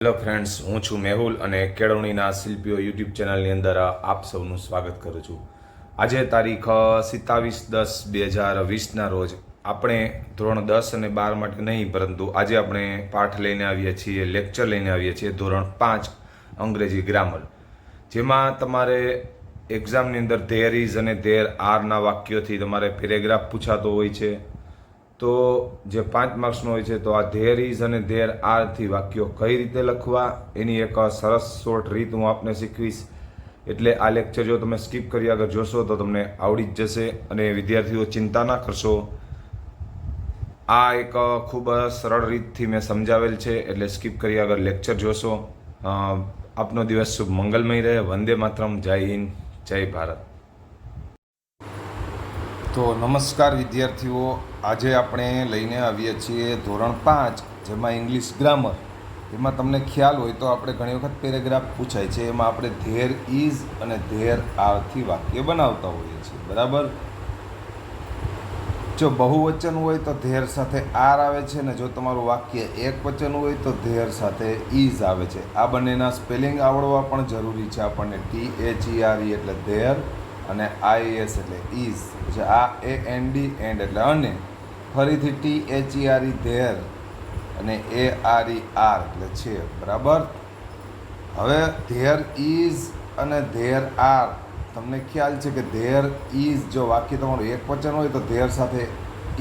Hello friends, હું છું મેહુલ અને કેળવણીના શિલ્પીઓ યુટ્યુબ ચેનલની અંદર આપ સૌનું સ્વાગત કરું છું. આજે તારીખ 27/10/2020ના રોજ આપણે ધોરણ 10 અને 12 માટે નહીં, પરંતુ આજે આપણે પાઠ લઈને આવીએ છીએ, લેક્ચર લઈને આવીએ છીએ ધોરણ 5 અંગ્રેજી ગ્રામર, જેમાં તમારે એક્ઝામની અંદર ધેર ઇઝ અને ધેર આરના વાક્યોથી તમારે પેરેગ્રાફ પૂછાતો હોય છે. તો જે 5 માર્ક્સનો હોય છે, તો આ ધેર ઇઝ અને ધેર આરથી વાક્યો કઈ રીતે લખવા એની એક સરસ શોર્ટ રીત હું આપને શીખવીશ. એટલે આ લેક્ચર જો તમે સ્કીપ કરી આગળ જોશો તો તમને આવડી જ જશે. અને વિદ્યાર્થીઓ ચિંતા ના કરશો, આ એક ખૂબ સરળ રીતથી મેં સમજાવેલ છે, એટલે સ્કીપ કરી આગળ લેક્ચર જોશો. આપનો દિવસ શુભ મંગલમય રહે. વંદે માતરમ. જય હિન્દ, જય ભારત. તો નમસ્કાર વિદ્યાર્થીઓ, આજે આપણે લઈને આવીએ છીએ ધોરણ 5, જેમાં ઇંગ્લિશ ગ્રામર. એમાં તમને ખ્યાલ હોય તો આપણે ઘણી વખત પેરેગ્રાફ પૂછાય છે, એમાં આપણે ધેર ઇઝ અને ધેર આરથી વાક્ય બનાવતા હોઈએ છીએ, બરાબર. જો બહુવચન હોય તો ધેર સાથે આર આવે છે, ને જો તમારું વાક્ય એક વચન હોય તો ધેર સાથે ઇઝ આવે છે. આ બંનેના સ્પેલિંગ આવડવા પણ જરૂરી છે આપણને. THERE એટલે ધેર અને IS એટલે ઇઝ. પછી આ AND એન્ડ એટલે અને, ફરીથી THERE ધેર અને ARE આર એટલે છે, બરાબર. હવે ધેર ઇઝ અને ધેર આર, તમને ખ્યાલ છે કે ધેર ઇઝ, જો વાક્ય તમારું એક વચન હોય તો ધેર સાથે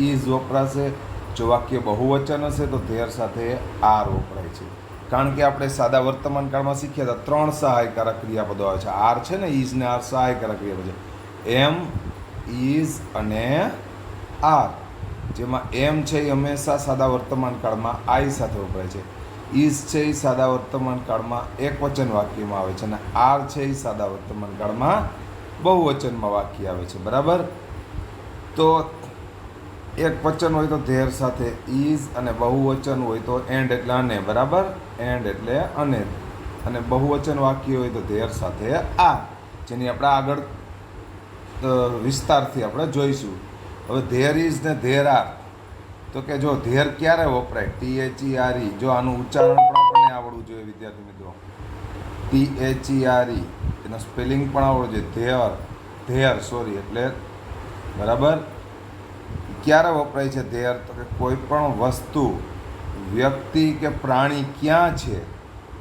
ઇઝ વપરાશે. જો વાક્ય બહુવચન હશે તો ધેર સાથે આર વપરાય છે. કારણ કે આપણે સાદા વર્તમાન કાળમાં શીખ્યા હતા 3 સહાયકારક ક્રિયાપદો આવે છે. આર છે ને, ઇઝ ને આર સહાયકારક ક્રિયાપદ છે. એમ, ઇઝ અને આર. જેમાં એમ છે એ હંમેશા સાદા વર્તમાન કાળમાં આઈ સાથે વપરાય છે. ઇઝ છે એ સાદા વર્તમાન કાળમાં એક વચન વાક્યમાં આવે છે, અને આર છે એ સાદા વર્તમાન કાળમાં બહુવચનમાં વાક્ય આવે છે, બરાબર. તો એક વચન હોય તો ધેર સાથે ઇઝ, અને બહુવચન હોય તો એન્ડ એટલે અને, બરાબર. એન્ડ એટલે અને. અને બહુવચન વાક્ય હોય તો ધેર સાથે આ, જેની આપણે આગળ વિસ્તારથી આપણે જોઈશું. હવે ધેર ઇઝ ને ધેર આર, તો કે જો ધેર ક્યારે વપરાય, THERE. જો આનું ઉચ્ચારણ પણ આપણને આવડવું જોઈએ વિદ્યાર્થી મિત્રો. THERE એનો સ્પેલિંગ પણ આવડવું જોઈએ. ધેર એટલે, બરાબર. ક્યારે વપરાય છે ધેર, તો કે કોઈ પણ વસ્તુ, વ્યક્તિ કે પ્રાણી ક્યાં છે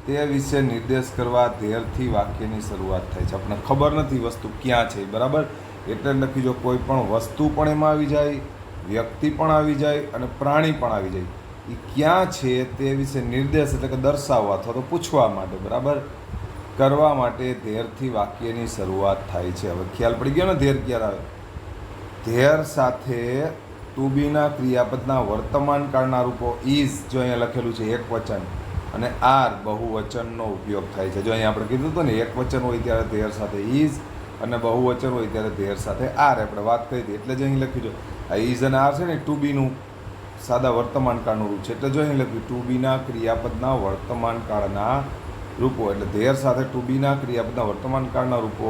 તે વિશે નિર્દેશ કરવા ધેરથી વાક્યની શરૂઆત થાય છે. આપણને ખબર નથી વસ્તુ ક્યાં છે, બરાબર. એટલે લખી જો કોઈ પણ વસ્તુ પણ એમાં આવી જાય, વ્યક્તિ પણ આવી જાય અને પ્રાણી પણ આવી જાય. એ ક્યાં છે તે વિશે નિર્દેશ એટલે કે દર્શાવવા અથવા તો પૂછવા માટે, બરાબર, કરવા માટે ધેરથી વાક્યની શરૂઆત થાય છે. હવે ખ્યાલ પડી ગયો ને ધેર ક્યારે આવે. ધેર સાથે ટુ બીના ક્રિયાપદના વર્તમાન કાળના રૂપો ઇઝ, જો અહીંયા લખેલું છે એક વચન, અને આર બહુવચનનો ઉપયોગ થાય છે. જો અહીંયા આપણે કીધું હતું ને, એક વચન હોય ત્યારે ધેર સાથે ઇઝ, અને બહુવચન હોય ત્યારે ધેર સાથે આર. આપણે વાત કરી હતી એટલે જ અહીં લખ્યું છે. આ ઇઝ અને આર છે ને, ટુ બીનું સાદા વર્તમાન કાળનું રૂપ છે, એટલે જો અહીં લખ્યું ટુ બીના ક્રિયાપદના વર્તમાન કાળના રૂપો, એટલે ધેર સાથે ટુ બીના ક્રિયાપદના વર્તમાન કાળના રૂપો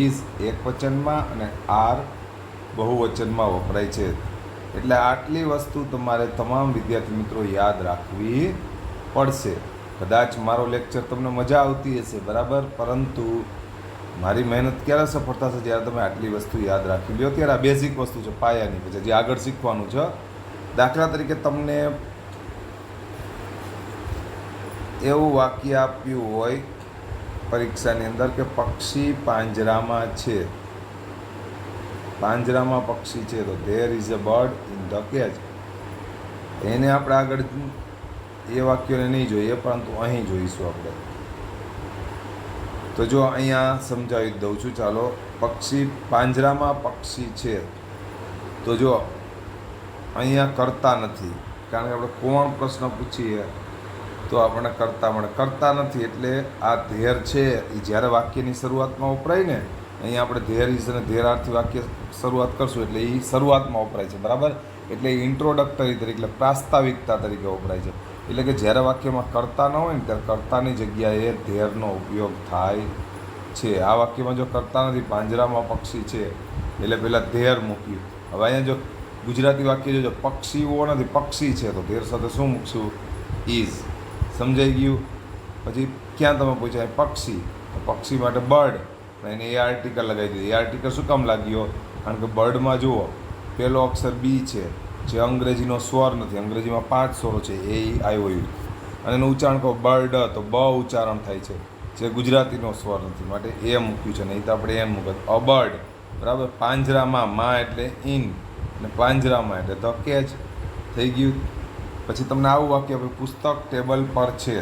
ઇઝ એક વચનમાં અને આર બહુવચનમાં વપરાય છે. એટલે આટલી વસ્તુ તમારે તમામ વિદ્યાર્થી મિત્રો યાદ રાખવી પડશે. કદાચ મારો લેક્ચર તમને મજા આવતી હશે, બરાબર, પરંતુ મારી મહેનત ક્યારે સફળ થશે, જ્યારે તમે આટલી વસ્તુ યાદ રાખી લો. ત્યારે આ બેઝિક વસ્તુ છે, પાયાની, પછી જે આગળ શીખવાનું છે. દાખલા તરીકે તમને એવું વાક્ય આપ્યું હોય પરીક્ષાની અંદર કે પક્ષી પાંજરામાં છે. પાંજરામાં પક્ષી છે, તો there is a bird in the cage. એને આપણે આગળ એ વાક્યોને નહીં જોઈએ, પરંતુ અહીં જોઈશું આપણે. તો જો અહીંયા સમજાવી દઉં છું, ચાલો. પક્ષી પાંજરામાં પક્ષી છે, તો જો અહીંયા કરતા નથી, કારણ કે આપણે કોણ પ્રશ્ન પૂછીએ તો આપણને કરતા મળે. કરતા નથી એટલે આ ધેર છે એ જ્યારે વાક્યની શરૂઆતમાં વપરાય ને, અહીંયા આપણે ધેર ઇઝ અને ધેર આરથી વાક્ય શરૂઆત કરશું એટલે એ શરૂઆતમાં વપરાય છે, બરાબર. એટલે એ ઇન્ટ્રોડક્ટરી તરીકે, એટલે પ્રાસ્તાવિકતા તરીકે વપરાય છે. એટલે કે જ્યારે વાક્યમાં કરતા ન હોય ને, ત્યારે કરતાની જગ્યાએ ધેરનો ઉપયોગ થાય છે. આ વાક્યમાં જો કરતા નથી, પાંજરામાં પક્ષી છે, એટલે પહેલાં ધેર મૂક્યું. હવે અહીંયા જો ગુજરાતી વાક્ય જો પક્ષીઓ નથી, પક્ષી છે, તો ધેર સાથે શું મૂકશું, ઇઝ. સમજાઈ ગયું. પછી ક્યાં તમે પૂછ્યા પક્ષી, પક્ષી માટે બર્ડ, એને એ આર્ટિકલ લગાવી દીધી. એ આર્ટિકલ શું કામ લાગ્યો? કારણ કે બર્ડમાં જુઓ પહેલો અક્ષર બી છે, જે અંગ્રેજીનો સ્વર નથી. અંગ્રેજીમાં 5 સ્વરો છે, એ આવ્યો યુ, અને એનું ઉચ્ચારણ કહો બર્ડ, તો બ ઉચ્ચારણ થાય છે, જે ગુજરાતીનો સ્વર નથી, માટે એ મૂક્યું છે. નહીં તો આપણે એમ મૂકત અ બર્ડ, બરાબર. પાંજરામાં, માં એટલે ઇન, અને પાંજરામાં એટલે ધ કેચ થઈ ગયું. પછી તમને આવું વાક્ય આપે, પુસ્તક ટેબલ પર છે.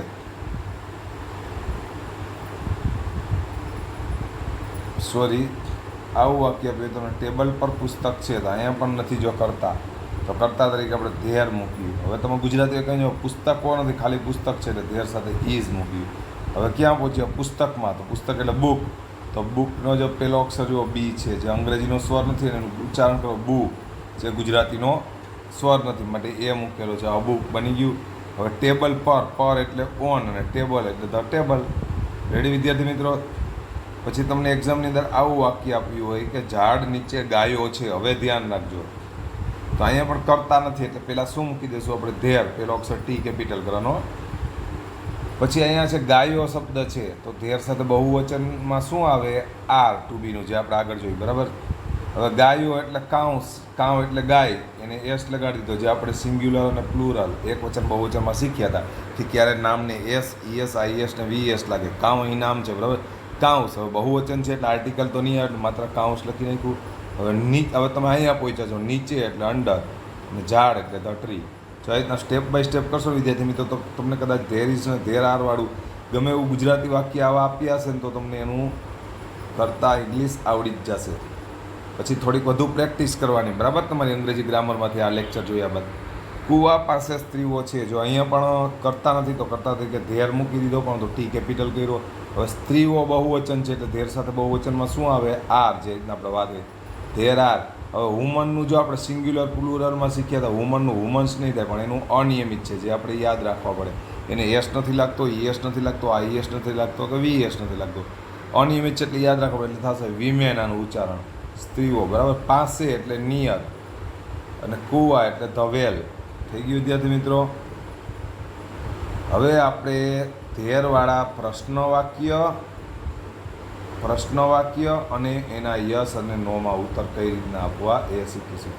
સોરી, આવું વાક્ય આપ્યું તમને, ટેબલ પર પુસ્તક છે, તો અહીંયા પણ નથી જો કરતા, તો કરતા તરીકે આપણે ધેર મૂક્યું. હવે તમે ગુજરાતી કહી જાઓ પુસ્તકો નથી, ખાલી પુસ્તક છે, એટલે ધેર સાથે ઇઝ મૂક્યું. હવે ક્યાં પહોંચ્યા? પુસ્તકમાં, તો પુસ્તક એટલે બુક, તો બુકનો જો પહેલો અક્ષર જુઓ બી છે, જે અંગ્રેજીનો સ્વર નથી, એનું ઉચ્ચારણ કરો બુ, જે ગુજરાતીનો સ્વર નથી, માટે એ મૂકેલો છે. આ બુક બની ગયું. હવે ટેબલ પર એટલે ઓન, અને ટેબલ એટલે ધ ટેબલ. રેડી વિદ્યાર્થી મિત્રો? પછી તમને એક્ઝામની અંદર આવું વાક્ય આપ્યું હોય કે ઝાડ નીચે ગાયો છે. હવે ધ્યાન રાખજો, તો અહીંયા પણ કરતા નથી, એટલે પહેલાં શું મૂકી દઈશું આપણે? ધેર, પહેલો અક્ષર ટી કેપિટલ કરવાનો. પછી અહીંયા છે ગાયો શબ્દ છે, તો ધેર સાથે બહુવચનમાં શું આવે? આર, ટુ બીનું, જે આપણે આગળ જોયું, બરાબર. હવે ગાયો એટલે કાઉસ, કાઉ એટલે ગાય, એને એસ લગાડી દીધો, જે આપણે સિંગ્યુલર અને પ્લુરલ એક વચન બહુવચનમાં શીખ્યા હતા કે ક્યારે નામને એસ, ઈએસ, આઈએસ ને વીએસ લાગે. કાઉ અહીં નામ છે, બરાબર. કાઉસ, હવે બહુવચન છે એટલે આર્ટિકલ તો નહીં આવે, માત્ર કાઉસ લખી નાખ્યું. હવે તમે અહીંયા પહોંચ્યા છો, નીચે એટલે અંડર, અને ઝાડ એટલે ધ ટ્રી. જો આ રીતના સ્ટેપ બાય સ્ટેપ કરશો વિદ્યાર્થી મિત્રો, તો તમને કદાચ ધેર ઇઝ ને ધેર આરવાળું ગમે એવું ગુજરાતી વાક્ય આવા આપ્યા હશે ને, તો તમને એનું કરતાં ઇંગ્લિશ આવડી જ જશે. પછી થોડીક વધુ પ્રેક્ટિસ કરવાની, બરાબર, તમારી અંગ્રેજી ગ્રામરમાંથી આ લેક્ચર જોયા બાદ. કુવા પાસે સ્ત્રીઓ છે, જો અહીંયા પણ કરતા નથી, તો કરતા તરીકે ધેર મૂકી દીધો, પણ તો ટી કેપિટલ કર્યો. હવે સ્ત્રીઓ બહુવચન છે, એટલે ધેર સાથે બહુવચનમાં શું આવે? આર, જે રીતના આપણે વાત કરી ધેર આર. હવે વુમનનું જો આપણે સિંગ્યુલર પ્લુરલમાં શીખ્યા હતા, વુમનનું વુમન્સ નહીં થાય, પણ એનું અનિયમિત છે, જે આપણે યાદ રાખવા પડે. એને એસ નથી લાગતો, ઈએસ નથી લાગતો, આઈએસ નથી લાગતો, કે વીએસ નથી લાગતો. અનિયમિત છે એટલે યાદ રાખવા પડે, એટલે થશે વિમેન આનું ઉચ્ચારણ. સ્ત્રીઓ, બરાબર. પાસે એટલે નિયર, અને કુવા એટલે ધ વેલ. થઈ ગયું વિદ્યાર્થી મિત્રો? હવે આપણે ધેરવાળા પ્રશ્ન વાક્ય અને એના યસ અને નોમાં ઉત્તર કઈ રીતના આપવા એ શીખીશું.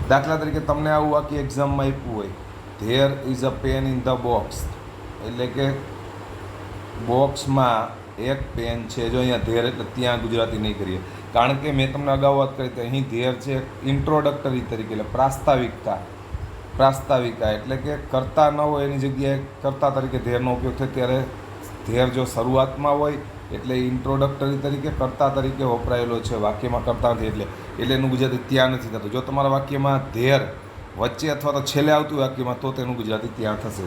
દાખલા તરીકે તમને આવું વાક્ય એક્ઝામમાં આપ્યું હોય, there is a pen in the box, એટલે કે બોક્સમાં એક પેન છે. જો અહીંયા ધેર એટલે ત્યાં ગુજરાતી નહીં કરીએ, કારણ કે મેં તમને અગાઉ વાત કરી હતી, અહીં ધેર છે ઇન્ટ્રોડક્ટરી તરીકે, એટલે પ્રાસ્તાવિકા, એટલે કે કરતા ન હોય એની જગ્યાએ કરતા તરીકે ધેરનો ઉપયોગ થાય. ત્યારે ધેર જો શરૂઆતમાં હોય એટલે ઇન્ટ્રોડક્ટરી તરીકે કરતા તરીકે વપરાયેલો છે, વાક્યમાં કરતા નથી, એટલે એનું ગુજરાતી ત્યાં નથી થતું. જો તમારા વાક્યમાં ધેર વચ્ચે અથવા તો છેલ્લે આવતું વાક્યમાં, તો તેનું ગુજરાતી ત્યાં થશે,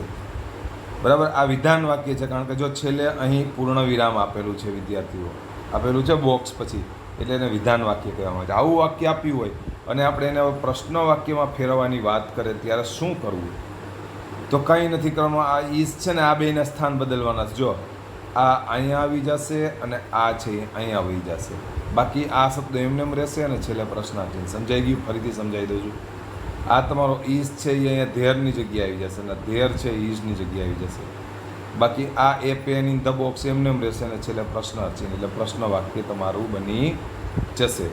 બરાબર. આ વિધાન વાક્ય છે, કારણ કે જો છેલ્લે અહીં પૂર્ણ વિરામ આપેલું છે વિદ્યાર્થીઓ, આપેલું છે બોક્સ પછી, એટલે એને વિધાન વાક્ય કહેવામાં આવે છે. આવું વાક્ય આપ્યું હોય અને આપણે એને પ્રશ્ન વાક્યમાં ફેરવવાની વાત કરે, ત્યારે શું કરવું? તો કંઈ નથી કરવાનું. આ ઈઝ છે ને, આ બેના સ્થાન બદલવાના છે. જો આ અહીંયા આવી જશે અને આ છે અહીંયા આવી જશે, બાકી આ શબ્દ એમને એમ રહેશે, અને છેલ્લે પ્રશ્નાર્થ. સમજાઈ ગયું? ફરીથી સમજાવી દઉં છું. આ તમારો ઈઝ છે, એ અહીંયા ધેરની જગ્યાએ આવી જશે, અને ધેર છે ઈઝની જગ્યાએ આવી જશે. બાકી આ એ પેન ઇન ધ બોક્સ એમને એમ રહેશે, અને છેલ્લે પ્રશ્નાર્થ છે, એટલે પ્રશ્ન વાક્ય તમારું બની જશે.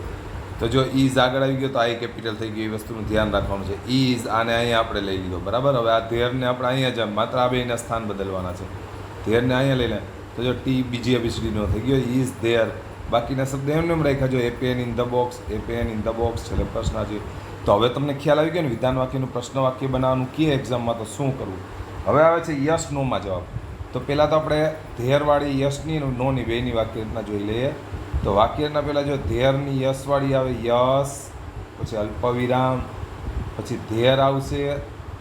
તો જો ઈઝ આગળ આવી ગયો તો આ કેપિટલ થઈ ગયું, એ વસ્તુનું ધ્યાન રાખવાનું છે. ઈઝ આને અહીંયા આપણે લઈ લીધો, બરાબર. હવે આ ધેરને આપણે અહીંયા જ માત્ર આ બેના સ્થાન બદલવાના છે. ધેરને અહીંયા લઈ લે, તો જો ટી બીજી એબીસીડીનો થઈ ગયો, ઇઝ ધેર. બાકીના શબ્દ એમને એમ રાખ્યા, જો a pen in the box, a pen in the box, છેલ્લે પ્રશ્નાર્થ. તો હવે તમને ખ્યાલ આવી ગયો ને, વિધાન વાક્યનું પ્રશ્ન વાક્ય બનાવવાનું કે એક્ઝામમાં તો શું કરવું. હવે આવે છે યસ નોમાં જવાબ. તો પહેલાં તો આપણે ધેરવાળી યસની નોની બેની વાક્ય રચના જોઈ લઈએ. તો વાક્યના પહેલાં જો ધેરની યસવાળી આવે યસ, પછી અલ્પવિરામ, પછી ધેર આવશે,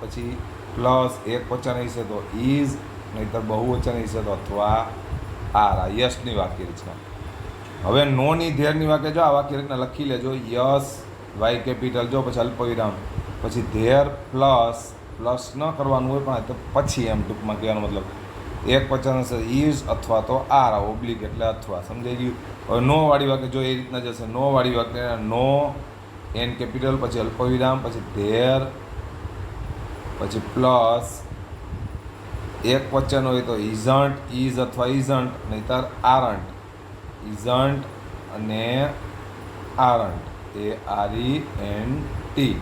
પછી પ્લસ એક વચન હશે તો ઇઝ, નહીંતર બહુવચન હશે તો અથવા આર. આ યસની વાક્ય રચના. હવે નોની ધેરની વાક્ય જો આ વાક્ય રચના લખી લેજો. યસ વાય કેપિટલ, જો પછી અલ્પવિરામ, પછી ધેર પ્લસ ન કરવાનું હોય, પણ તો પછી એમ ટૂંકમાં કહેવાનો મતલબ એક વચન હશે ઇઝ અથવા તો આર, ઓબ્લિક એટલે અથવા. સમજાઈ ગયું? હવે નો વાળી વાક્ય જો એ રીતના જશે. નો વાળી વાક્ય નો એન કેપિટલ, પછી અલ્પવિરામ, પછી ધેર, પછી પ્લસ, એક વચન હોય તો ઇઝન્ટ, ઇઝ અથવા ઇઝન્ટ, નહીતર આરન્ટ. ઇઝન્ટ અને આરન્ટ, ARENT.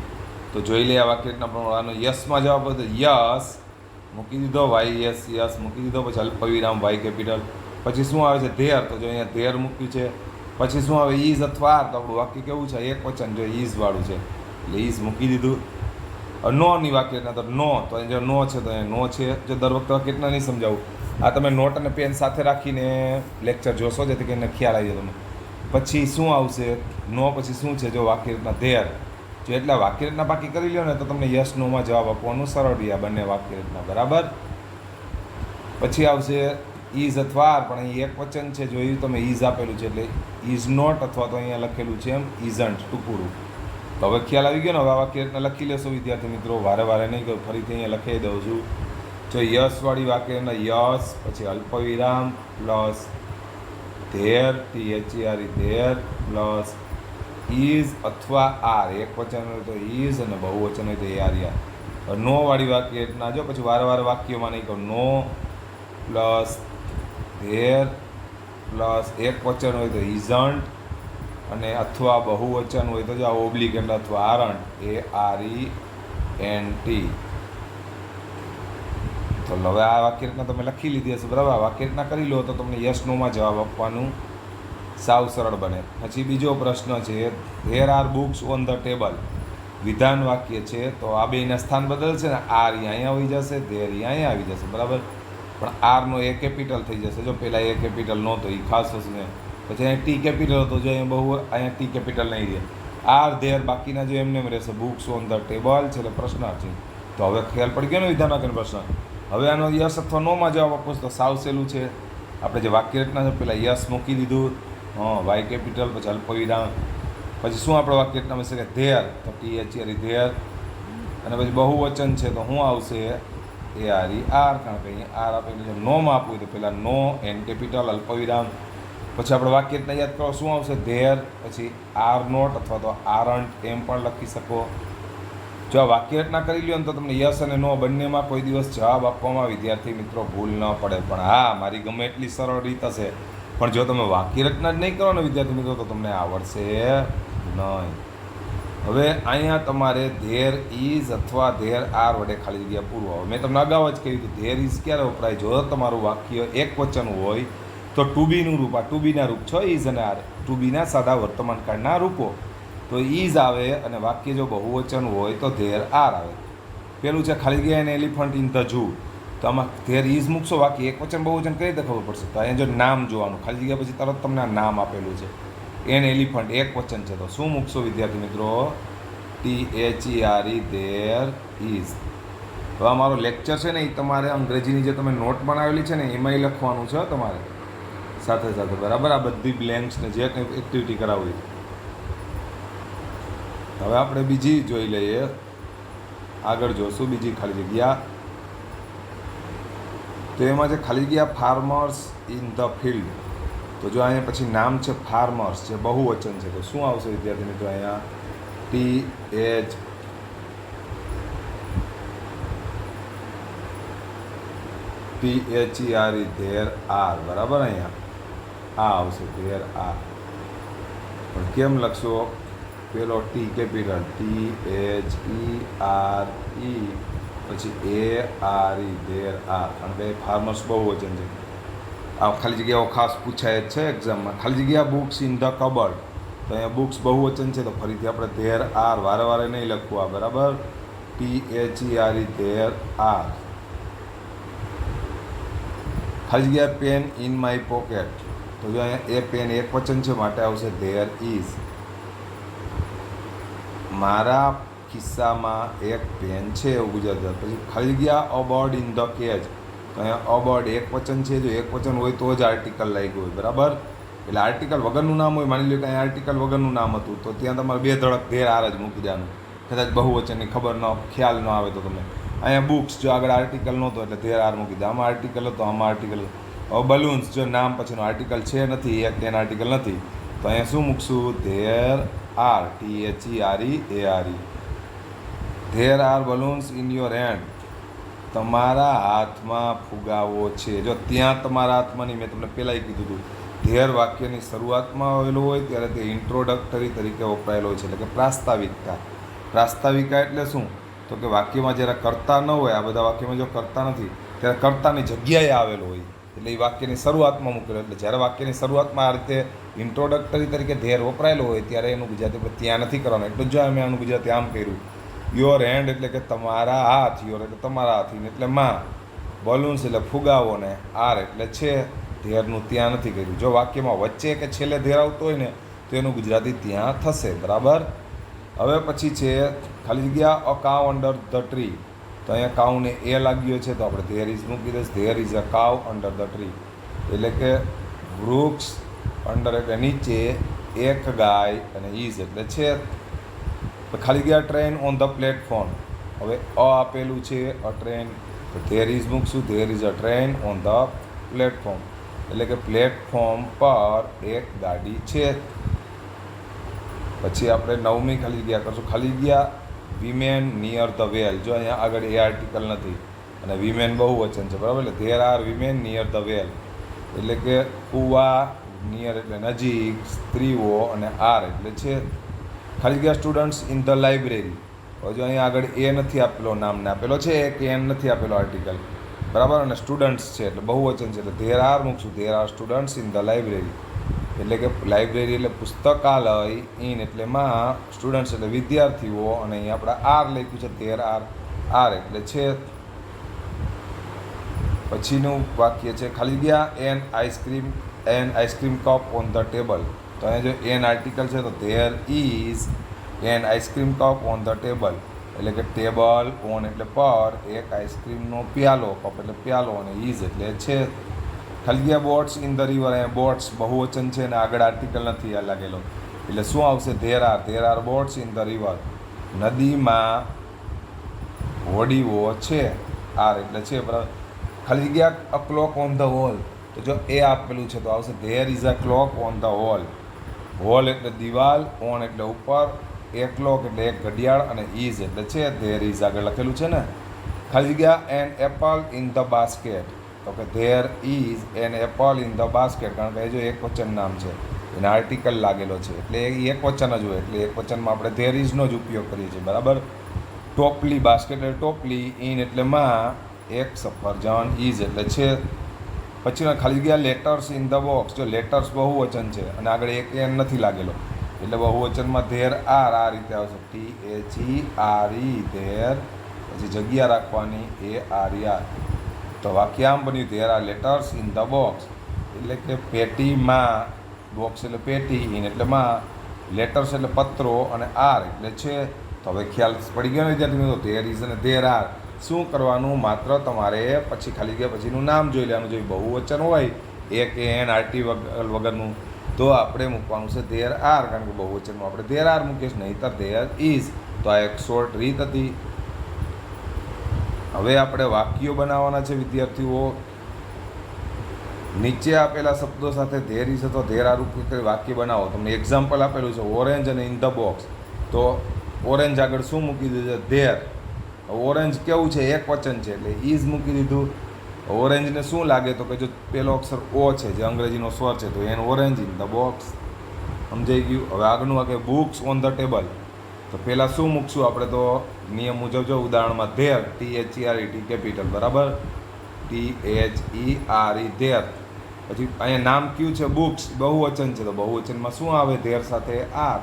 તો જોઈ લે આ વાક્યના પ્રમાણે યસમાં જવાબ હતો યસ, મૂકી દીધો વાય યસ, યસ મૂકી દીધો, પછી અલ્પવિરામ વાય કેપિટલ. પછી શું આવે છે ધેર, તો જો અહીંયા ધેર મૂક્યું છે. પછી શું આવે ઇઝ અથવા આર, તો આપણું વાક્ય કેવું છે એક વચન, જો ઇઝ વાળું છે એટલે ઇઝ મૂકી દીધું. નોની વાક્યના તો નો, તો જો નો છે તો અહીંયા નો છે. જો દર વખતે વાક્યના નહીં સમજાવું, આ તમે નોટ અને પેન સાથે રાખીને લેક્ચર જોશો જેથી કરીને ખ્યાલ આવી જાય તમને. પછી શું આવશે નો, પછી શું છે જો વાક્યના ધેર. જો એટલા વાક્ય રચના બાકી કરી લો ને તો તમને યસ નોમાં જવાબ આપવાનું સરળ રહ્યા બંને વાક્ય રચના, બરાબર. પછી આવશે ઇઝ અથવા આર, પણ અહીં એક વચન છે, જોયું તમે ઇઝ આપેલું છે એટલે ઇઝ નોટ, અથવા તો અહીંયા લખેલું છે એમ ઇઝન્ટ ટૂંકું. તો હવે ખ્યાલ આવી ગયો ને. હવે વાક્ય રચના લખી લેશો વિદ્યાર્થી મિત્રો, વારે વારે નહીં કહું, ફરીથી અહીંયા લખી દઉં છું. જો યસવાળી વાક્ય રચના યસ, પછી અલ્પવિરામ plus there, THERE there, plus is અથવા આર. એક વચન હોય તો ઇઝ અને બહુવચન હોય તો ARER. નો વાળી વાક્ય રચના જો પછી વારે વારે વાક્યોમાં નહીં કહું, નો પ્લસ ધેર પ્લસ એક વચન હોય તો ઇઝન્ટ અને અથવા બહુવચન હોય તો જો ઓબ્લિક એટલે અથવા આરન્ટ, ARENT. તો હવે આ વાક્ય રચના તમે લખી લીધી હશે, બરાબર. વાક્ય રચના કરી લો તો તમને યસ નોમાં જવાબ આપવાનું સાવ સરળ બને. પછી બીજો પ્રશ્ન છે, there are books on the table. વિધાન વાક્ય છે તો આ બેના સ્થાન બદલશે ને, આર અહીંયા આવી જશે, ધેર અહીંયા આવી જશે, બરાબર. પણ આરનો એ કેપિટલ થઈ જશે, જો પહેલાં એ કેપિટલ નહોતો એ ખાસ વસ્તુ. પછી અહીંયા ટી કેપિટલ હતો, જો અહીંયા અહીંયા ટી કેપિટલ નહીં રહે. આર ધેર બાકીના જો એમને રહેશે, બુક્સ ઓન ધ ટેબલ છે એટલે પ્રશ્નાર્થ છે. તો હવે ખ્યાલ પડી ગયો ને વિધાન વાક્યનો પ્રશ્ન. હવે આનો યસ અથવા નોમાં જવાબ આપો તો સાવ સહેલું છે. આપણે જે વાક્ય રચના છે પહેલાં યસ મૂકી દીધું, વાય કેપિટલ, પછી અલ્પવિરામ, પછી શું આપણે વાક્ય રચનામાં છે કે ધેર, તો THERE ધેર, અને પછી બહુવચન છે તો શું આવશે ARER, કારણ કે અહીંયા આર આપેલું છે. નોમાં આપવું તો પહેલાં નો, એન કેપિટલ, અલ્પવિરામ, પછી આપણે વાક્ય રચના યાદ કરો શું આવશે ધેર, પછી આર નોટ અથવા તો આરન્ટ એમ પણ લખી શકો. જો આ વાક્ય રચના કરી લ્યો ને તો તમને યસ અને નો બંનેમાં કોઈ દિવસ જવાબ આપવામાં વિદ્યાર્થી મિત્રો ભૂલ ન પડે. પણ હા, મારી ગમે એટલી સરળ રીત હશે, પણ જો તમે વાક્ય રચના જ નહીં કરો ને વિદ્યાર્થી મિત્રો તો તમને આવડશે નહીં. હવે અહીંયા તમારે ધેર ઇઝ અથવા ધેર આર વડે ખાલી જગ્યા પૂરવા. મેં તમને અગાઉ જ કહ્યું હતું ધેર ઇઝ ક્યારે વપરાય, જો તમારું વાક્ય એક વચન હોય તો ટુ બીનું રૂપ, આ ટુ બીના રૂપ છો ઇઝ અને આર, ટુ બીના સાદા વર્તમાન કાળના રૂપો, તો ઇઝ આવે, અને વાક્ય જો બહુવચન હોય તો ધેર આર આવે. પેલું છે ખાલી જગ્યા એને એલિફન્ટ ઇન ધ ઝૂ, તો આમાં ધેર ઇઝ મૂકશો, વાક્ય એક વચન બહુવચન કઈ રીતે ખબર પડશે, તો અહીંયા જો નામ જોવાનું, ખાલી જગ્યા પછી તરત તમને આ નામ આપેલું છે, એન એલિફન્ટ એક વચન છે, તો શું મૂકશો વિદ્યાર્થી મિત્રો, THERE ધેર ઇઝ. તો આ મારો લેક્ચર છે ને એ તમારે અંગ્રેજીની જે તમે નોટ બનાવેલી છે ને એમાંય લખવાનું છે તમારે સાથે સાથે, બરાબર. આ બધી બ્લેન્ક્સ ને જે કંઈ એક્ટિવિટી કરાવવી. હવે આપણે બીજી જોઈ લઈએ, આગળ જોશું બીજી ખાલી જગ્યા. તો એમાં જે ખાલી જગ્યા ફાર્મર્સ ઇન ધ ફિલ્ડ, તો જો અહીંયા પછી નામ છે ફાર્મર્સ, જે બહુવચન છે, તો શું આવશે વિદ્યાર્થી મિત્રો અહીંયા THERE ધેર આર, બરાબર. અહીંયા આ આવશે ધેર આર, પણ કેમ લખશો, પેલો ટી કેપિટલ THERE, પછી ARE ધેર આર, કારણ કે ફાર્મર્સ બહુવચન છે. આ ખાલી જગ્યાઓ ખાસ પૂછાય જ છે એક્ઝામમાં. ખાલી જગ્યા બુક્સ ઇન ધ કબર્ડ, તો અહીંયા બુક્સ બહુવચન છે તો ફરીથી આપણે ધેર આર વારે વારે નહીં લખવું, આ બરાબર. THERE there R. ખાલી જગ્યા પેન ઇન માય પોકેટ, તો જો અહીંયા એ પેન એક વચન છે માટે આવશે ધેર ઇઝ. મારા ખિસ્સામાં એક પેન છે એવું ગુજરાતી. પછી ખાલી જગ્યા અ બર્ડ ઇન ધ કેજ, તો અહીંયા અ બર્ડ એક વચન છે, જો એક વચન હોય તો જ આર્ટિકલ લાગ્યું હોય, બરાબર. એટલે આર્ટિકલ વગરનું નામ હોય, માની લો કે અહીંયા આર્ટિકલ વગરનું નામ હતું તો ત્યાં તમારે બે ધડક ધેર આર જ મૂકી દેવાનું, કદાચ બહુવચનની ખબર ન ખ્યાલ ન આવે તો તમને. અહીંયા બુક્સ જો આગળ આર્ટિકલ નહોતો એટલે ધેર આર મૂકી દે, આમાં આર્ટિકલ હતો આમાં આર્ટિકલ. હવે બલૂન્સ જો નામ પછીનો આર્ટિકલ છે નથી, એક તેના આર્ટિકલ નથી, તો અહીંયા શું મૂકશું there are, THERE. There are balloons in your hand, તમારા હાથમાં ફુગાવો છે. જો ત્યાં તમારા હાથમાં નહીં, મેં તમને પહેલાંય કીધું હતું, ધેર વાક્યની શરૂઆતમાં આવેલું હોય ત્યારે તે ઇન્ટ્રોડક્ટરી તરીકે વપરાયેલો હોય છે, એટલે કે પ્રાસ્તાવિકતા. પ્રાસ્તાવિકા એટલે શું? તો કે વાક્યમાં જ્યારે કર્તા ન હોય, આ બધા વાક્યમાં જો કર્તા નથી ત્યારે કર્તાની જગ્યાએ આવેલો હોય, એટલે એ વાક્યની શરૂઆતમાં મૂકેલો. એટલે જ્યારે વાક્યની શરૂઆતમાં આ રીતે ઇન્ટ્રોડક્ટરી તરીકે ધેર વપરાયેલો હોય ત્યારે એનું ગુજરાતી આપણે ત્યાં નથી કરવાનું. એટલું જ જો મેં આનું ગુજરાતી આમ કર્યું. યોર હેન્ડ એટલે કે તમારા હાથ, યોર એટલે તમારા હાથી એટલે માં, બલૂન્સ એટલે ફુગાવો, ને આર એટલે છે, ધેરનું ત્યાં નથી કર્યું. જો વાક્યમાં વચ્ચે કે છેલ્લે ધેર આવતો હોય ને તો એનું ગુજરાતી ત્યાં થશે. બરાબર. હવે પછી છે ખાલી જગ્યા અ કાવ અંડર ધ ટ્રી. તો અહીંયા કાઉને એ લાગ્યો છે તો આપણે ધેર ઇઝ મૂકી દઈશ. ધેર ઇઝ અ કાવ અંડર ધ ટ્રી, એટલે કે વૃક્ષ, અંડર એટલે નીચે, એક ગાય, અને ઇઝ એટલે છે. ખાલી ગયા ટ્રેન ઓન ધ પ્લેટફોર્મ. હવે અ આપેલું છે અ ટ્રેન, તો ધેર ઇઝ મૂકશું. There is a train on the platform, એટલે કે પ્લેટફોર્મ પર એક ગાડી છે. પછી આપણે 9મી ખાલી જગ્યા કરશું. ખાલી જગ્યા વિમેન નિયર ધ વેલ. જો અહીંયા આગળ એ આર્ટિકલ નથી અને વિમેન બહુ વચન છે. બરાબર. એટલે there R women near the વેલ, એટલે કે કુવા, નિયર એટલે નજીક, સ્ત્રીઓ, અને આર એટલે છે. ખાલી જગ્યા સ્ટુડન્ટ્સ ઇન ધ લાઇબ્રેરી. હવે જો અહીંયા આગળ એ નથી આપેલો, નામને આપેલો છે, કે એન નથી આપેલો આર્ટિકલ. બરાબર. અને સ્ટુડન્ટ્સ છે એટલે બહુ વચન છે, એટલે ધેર આર મૂકશું. There are students in the library, એટલે કે લાઇબ્રેરી એટલે પુસ્તકાલય, ઇન એટલે માં, સ્ટુડન્ટ્સ એટલે વિદ્યાર્થીઓ, અને અહીં આપણે આર લખ્યું છે. ધેર આર, આર એટલે છે. પછીનું વાક્ય છે ખાલી ગયા an ice cream cup on the table. તો અહીંયા જો એન આર્ટિકલ છે તો there is an ice cream cup on the table, એટલે કે ટેબલ, ઓન એટલે પર, એક આઈસ્ક્રીમનો પ્યાલો, કપ એટલે પ્યાલો, અને ઇઝ એટલે છે. ખાલી ગયા બોટ્સ ઇન ધ રિવર. અહીંયા બોટ્સ બહુવચન છે અને આગળ આર્ટિકલ નથી આ લાગેલો, એટલે શું આવશે? There are boats in the river. નદીમાં હોડીઓ છે, આર એટલે છે. બરાબર. ખાલી જગ્યા અ ક્લોક ઓન ધ વોલ. તો જો એ આપેલું છે તો આવશે there is a clock on the wall. Wall એટલે દિવાલ, ઓન એટલે ઉપર, એ ક્લોક એટલે એક ઘડિયાળ, અને ઇઝ એટલે છે. ધેર ઇઝ આગળ લખેલું છે ને. ખાલી જગ્યા an apple in the basket. તો કે there is an apple in the basket, કારણ કે એ જો એક વચન નામ છે, એને આર્ટિકલ લાગેલો છે, એટલે એ એક વચન જ હોય, એટલે એક વચનમાં આપણે ધેર ઇઝનો જ ઉપયોગ કરીએ છીએ. બરાબર. ટોપલી, બાસ્કેટ એટલે ટોપલી, ઇન એટલે માં, એક સફરજન, ઇઝ એટલે છે. પછીના ખાલી ગયા લેટર્સ ઇન ધ બોક્સ. જો લેટર્સ બહુવચન છે અને આગળ એક એન નથી લાગેલો, એટલે બહુવચનમાં ધેર આર આ રીતે આવશે. THERE ધેર, પછી જગ્યા રાખવાની, ARER. તો વાક્ય આમ બન્યું there are letters in the box, એટલે કે પેટીમાં, બોક્સ એટલે પેટી, ઇન એટલે માં, લેટર્સ એટલે પત્રો, અને આર એટલે છે. તો હવે ખ્યાલ પડી ગયો ને વિદ્યાર્થી મિત્રો? ધેર ઇઝ અને ધેર આર. શું કરવાનું? માત્ર તમારે પછી ખાલી ગયા પછીનું નામ જોઈ લેવાનું. જો બહુવચન હોય એક એન આરટી વગરનું તો આપણે મૂકવાનું છે ધેર આર, કારણ કે બહુવચનમાં આપણે ધેર આર મૂકીશ, નહીંતર ધેર ઇઝ. તો આ એક શોર્ટ રીત હતી. હવે આપણે વાક્યો બનાવવાના છે વિદ્યાર્થીઓ. નીચે આપેલા શબ્દો સાથે ધેર ઇઝ અથવા ધેર આર ઉપયોગ કરી વાક્ય બનાવો. તમને એક્ઝામ્પલ આપેલું છે ઓરેન્જ અને ઇન ધ બોક્સ. તો ઓરેન્જ આગળ શું મૂકી દીધું છે? ધેર. ઓરેન્જ કેવું છે? એક વચન છે, એટલે ઇઝ મૂકી દીધું. ઓરેન્જને શું લાગે? તો કે જો પેલો અક્ષર ઓ છે, જે અંગ્રેજીનો સ્વર છે, તો એને ઓરેન્જ ઇન ધ બોક્સ. સમજાઈ ગયું? હવે આગળનું વાક્ય બુક્સ ઓન ધ ટેબલ. તો પહેલાં શું મૂકશું આપણે? તો નિયમ મુજબ જો ઉદાહરણમાં ધેર, THERE, ટી કેપિટલ. બરાબર. THERE there. પછી અહીંયા નામ કયું છે? બુક્સ. બહુવચન છે, તો બહુવચનમાં શું આવે? ધેર સાથે આર.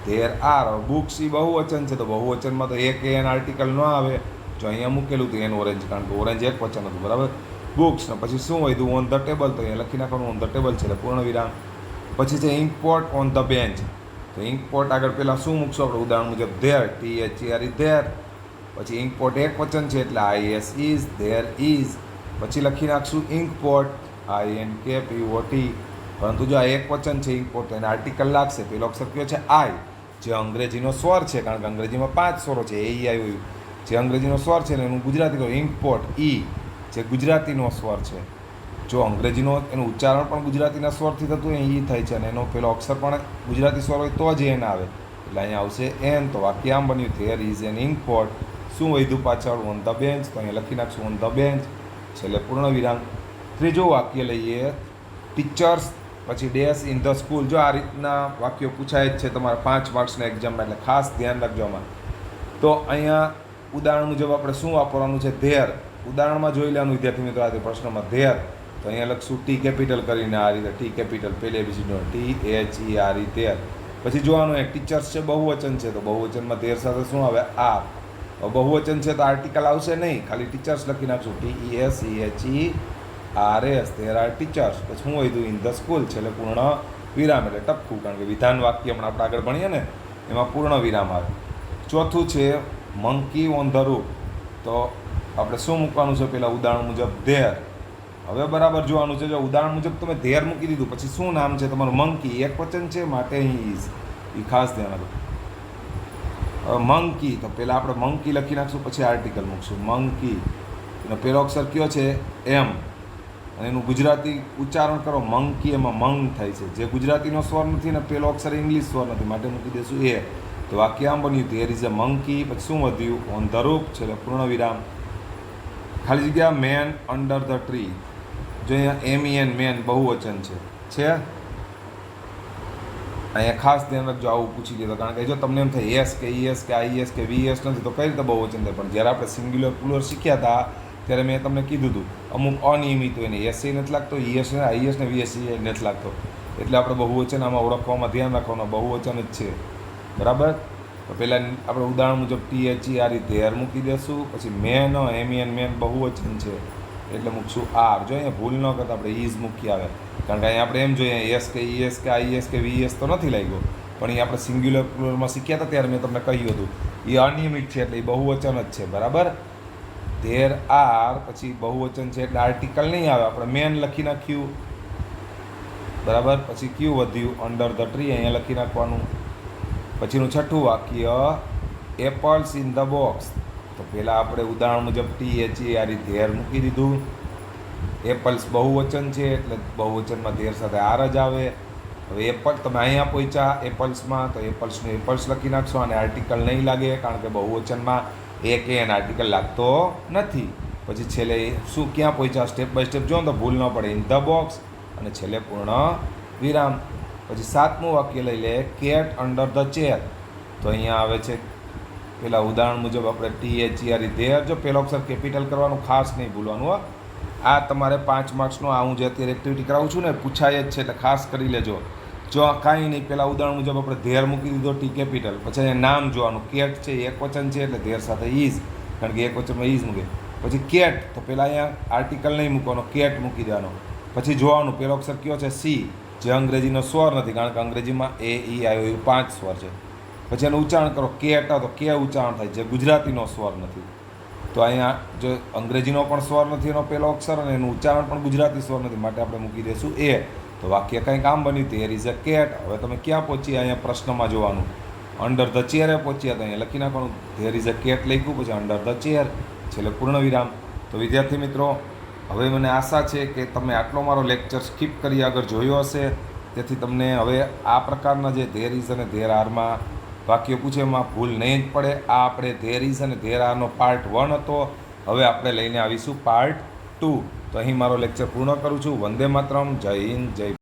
There are. બુક્સ એ બહુવચન છે, તો બહુવચનમાં તો એક એન આર્ટિકલ ન આવે. જો અહીંયા મૂકેલું તો એન ઓરેન્જ, કારણ કે ઓરેન્જ એક વચન હતું. બરાબર. બુક્સ. ને પછી શું હોય? On the table. તો અહીંયા લખી નાખવાનું ઓન ધ ટેબલ છે, એટલે પૂર્ણ વિરામ. પછી છે ઇન્કપોટ ઓન ધ બેન્ચ. તો ઇન્કપોટ આગળ પહેલાં શું મૂકશું આપણે? ઉદાહરણ મુજબ ધેર, THERE ધેર. પછી ઇન્કપોટ એક વચન છે, એટલે IS ઇઝ, ધેર ઇઝ. પછી લખી નાખશું ઇન્કપોટ, INKPOT. પરંતુ જો આ એક વચન છે ઇન્કપોટ, તો એને આર્ટિકલ લાગશે. પેલો અક્ષર કયો છે? આઈ, જે અંગ્રેજીનો સ્વર છે, કારણ કે અંગ્રેજીમાં 5 સ્વરો છે. AEIOU જે અંગ્રેજીનો સ્વર છે ને એનું ગુજરાતી કહ્યું ઇન્કપોટ. ઈ જે ગુજરાતીનો સ્વર છે. જો અંગ્રેજીનો એનું ઉચ્ચારણ પણ ગુજરાતીના સ્વરથી થતું હોય, ઈ થાય છે, અને એનો પેલો અક્ષર પણ ગુજરાતી સ્વર હોય તો જ એન આવે, એટલે અહીંયા આવશે એન. તો વાક્ય આમ બન્યું ધેર ઇઝ એન ઇન્કપોટ. શું વધ્યું પાછળ? On the bench. તો અહીંયા લખી નાખશું ઓન ધ બેન્ચ, છેલ્લે પૂર્ણ વિરામ. ત્રીજું વાક્ય લઈએ, ટીચર્સ પછી ડેશ ઇન ધ સ્કૂલ. જો આ રીતના વાક્યો પૂછાય જ છે તમારા 5 માર્ક્સના એક્ઝામમાં, એટલે ખાસ ધ્યાન રાખજો આમાં. તો અહીંયા ઉદાહરણ મુજબ આપણે શું વાપરવાનું છે? ધેર. ઉદાહરણમાં જોઈ લેવાનું વિદ્યાર્થી મિત્રો, આ પ્રશ્નમાં ધેર. તો અહીંયા લખશું ટી કેપિટલ કરીને, આ રીતે ટી કેપિટલ પહેલે બીજી THE આ રીતે. પછી જોવાનું એક ટીચર્સ છે, બહુવચન છે, તો બહુવચનમાં ધેર સાથે શું આવે? આ. બહુવચન છે તો આર્ટિકલ આવશે નહીં, ખાલી ટીચર્સ લખી નાખશું, TESCHERS, ધેર આર ટીચર્સ. પછી શું હોય ઇન ધ સ્કૂલ, છેલ્લે પૂર્ણ વિરામ, એટલે ટપકું, કારણ કે વિધાન વાક્ય હમણાં આપણે આગળ ભણીએ ને એમાં પૂર્ણ વિરામ આવે. ચોથું છે મંકી ઓન ધ રૂફ. તો આપણે શું મૂકવાનું છે? પહેલાં ઉદાહરણ મુજબ ધેર. હવે બરાબર જોવાનું છે, જો ઉદાહરણ મુજબ તમે ધેર મૂકી દીધું, પછી શું નામ છે તમારું? મંકી. એક વચન છે માટે અહીં ઇઝ, એ ખાસ ધ્યાન રાખો. મંકી, તો પહેલાં આપણે મંકી લખી નાખશું, પછી આર્ટિકલ મૂકશું મંકી. એનો પહેલો અક્ષર કયો છે? એમ. અને એનું ગુજરાતી ઉચ્ચારણ કરો, મંકી, એમાં મંગ થાય છે, જે ગુજરાતીનો સ્વર નથી ને પહેલો અક્ષર ઇંગ્લિશ સ્વર નથી, માટે મૂકી દઈશું એ. તો વાક્ય આમ બન્યું, ધેર ઇઝ અ મંકી. પછી શું વધ્યું? ઓન ધ રૂફ, છેલ્લે પૂર્ણ વિરામ. ખાલી જગ્યા મેન અંડર ધ ટ્રી. જો અહીંયા MEN મેન બહુવચન છે. અહીંયા ખાસ ધ્યાન રાખજો, આવું પૂછી દે તો, કારણ કે જો તમને એમ થાય એસ કે ES કે IES કે VS નથી તો કઈ રીતે બહુવચન થાય, પણ જ્યારે આપણે સિંગ્યુલર પ્લુરલ શીખ્યા હતા ત્યારે મેં તમને કીધું હતું અમુક અનિયમિત હોય ને, SE નથી લાગતો, ES ને IS ને VS નથી લાગતો, એટલે આપણે બહુવચન આમાં ઓળખવામાં ધ્યાન રાખવાનું, બહુવચન જ છે. બરાબર. તો પહેલાં આપણે ઉદાહરણ મુજબ THE આ રીતે ધેર મૂકી દઈશું, પછી મેન MEN મેન બહુવચન છે એટલે મૂકશું આર. જો અહીંયા ભૂલ ન કરતા આપણે ઇઝ મૂકી આવે, કારણ કે અહીંયા આપણે એમ જોઈએ એસ કે ES કે IS કે VS તો નથી લાગ્યો, પણ એ આપણે સિંગ્યુલર પ્લુરલમાં શીખ્યા હતા ત્યારે મેં તમને કહ્યું હતું એ અનિયમિત છે એટલે એ બહુવચન જ છે. બરાબર. ધેર આર, પછી બહુવચન છે એટલે આર્ટિકલ નહીં આવે, આપણે મેન લખી નાખ્યું. બરાબર. પછી ક્યુ વધ્યું? અંડર ધ ટ્રી, અહીંયા લખી નાખવાનું. પછીનું છઠ્ઠું વાક્ય, એપલ્સ ઇન ધ બોક્સ. તો પહેલાં આપણે ઉદાહરણ મુજબ THE આ રીતે ધેર મૂકી દીધું. એપલ્સ બહુવચન છે એટલે બહુવચનમાં ધેર સાથે આર જ આવે. હવે એપલ તમે અહીંયા પહોંચ્યા એપલ્સમાં, તો એપલ્સનું એપલ્સ લખી નાખશો, અને આર્ટિકલ નહીં લાગે કારણ કે બહુવચનમાં એક એન આર્ટિકલ લાગતો નથી. પછી છેલ્લે શું ક્યાં પહોંચ્યા? સ્ટેપ બાય સ્ટેપ જો તો ભૂલ ન પડે, ઇન ધ બોક્સ, અને છેલ્લે પૂર્ણ વિરામ. પછી સાતમું વાક્ય લઈ લે, કેટ અંડર ધ ચેર. તો અહીંયા આવે છે પેલા ઉદાહરણ મુજબ આપણે THE આ રીતે ધેર. જો પહેલો અક્ષર કેપિટલ કરવાનું ખાસ નહીં ભૂલવાનું હો. આ તમારે 5 માર્ક્સનો આ હું જે અત્યારે એક્ટિવિટી કરાવું છું ને પૂછાય જ છે, એટલે ખાસ કરી લેજો. જો કાંઈ નહીં, પહેલાં ઉદાહરણ મુજબ આપણે ધેર મૂકી દીધો ટી કેપિટલ, પછી અહીંયા નામ જોવાનું, કેટ છે એક વચન છે એટલે ધેર સાથે ઇઝ, કારણ કે એક વચનમાં ઇઝ મૂકે. પછી કેટ, તો પહેલાં અહીંયા આર્ટિકલ નહીં મૂકવાનો, કેટ મૂકી દેવાનો. પછી જોવાનું પહેલો અક્ષર કયો છે? C, જે અંગ્રેજીનો સ્વર નથી, કારણ કે અંગ્રેજીમાં A E I O U 5 સ્વર છે. પછી એનું ઉચ્ચારણ કરો, કેટ, તો કે ઉચ્ચારણ થાય, જે ગુજરાતીનો સ્વર નથી. તો અહીંયા જો અંગ્રેજીનો પણ સ્વર નથી એનો પહેલો અક્ષર, અને એનું ઉચ્ચારણ પણ ગુજરાતી સ્વર નથી, માટે આપણે મૂકી દઈશું એ. તો વાક્ય કંઈક આમ બન્યું, ધેર ઇઝ અ કેટ. હવે તમે ક્યાં પહોંચી? અહીંયા પ્રશ્નમાં જોવાનું, અંડર ધ ચેરે પહોંચ્યા, તો અહીંયા લખી નાખવાનું ધેર ઇઝ અ કેટ લખ્યું, પછી અંડર ધ ચેર, છેલ્લે પૂર્ણ વિરામ. તો વિદ્યાર્થી મિત્રો, હવે મને આશા છે કે તમે આટલો મારો લેક્ચર સ્કીપ કરી આગળ જોયો હશે, તેથી તમને હવે આ પ્રકારના જે ધેર ઇઝ અને ધેર આરમાં વાક્યો પૂછે એમાં ભૂલ નહીં જ પડે. આ આપણે ધેર ઇઝ અને ધેર આરનો પાર્ટ 1 હતો. હવે આપણે લઈને આવીશું પાર્ટ 2. તો અહીં મારો લેક્ચર પૂર્ણ કરું છું. વંદે માતરમ. જય હિન્દ, જય ભારત.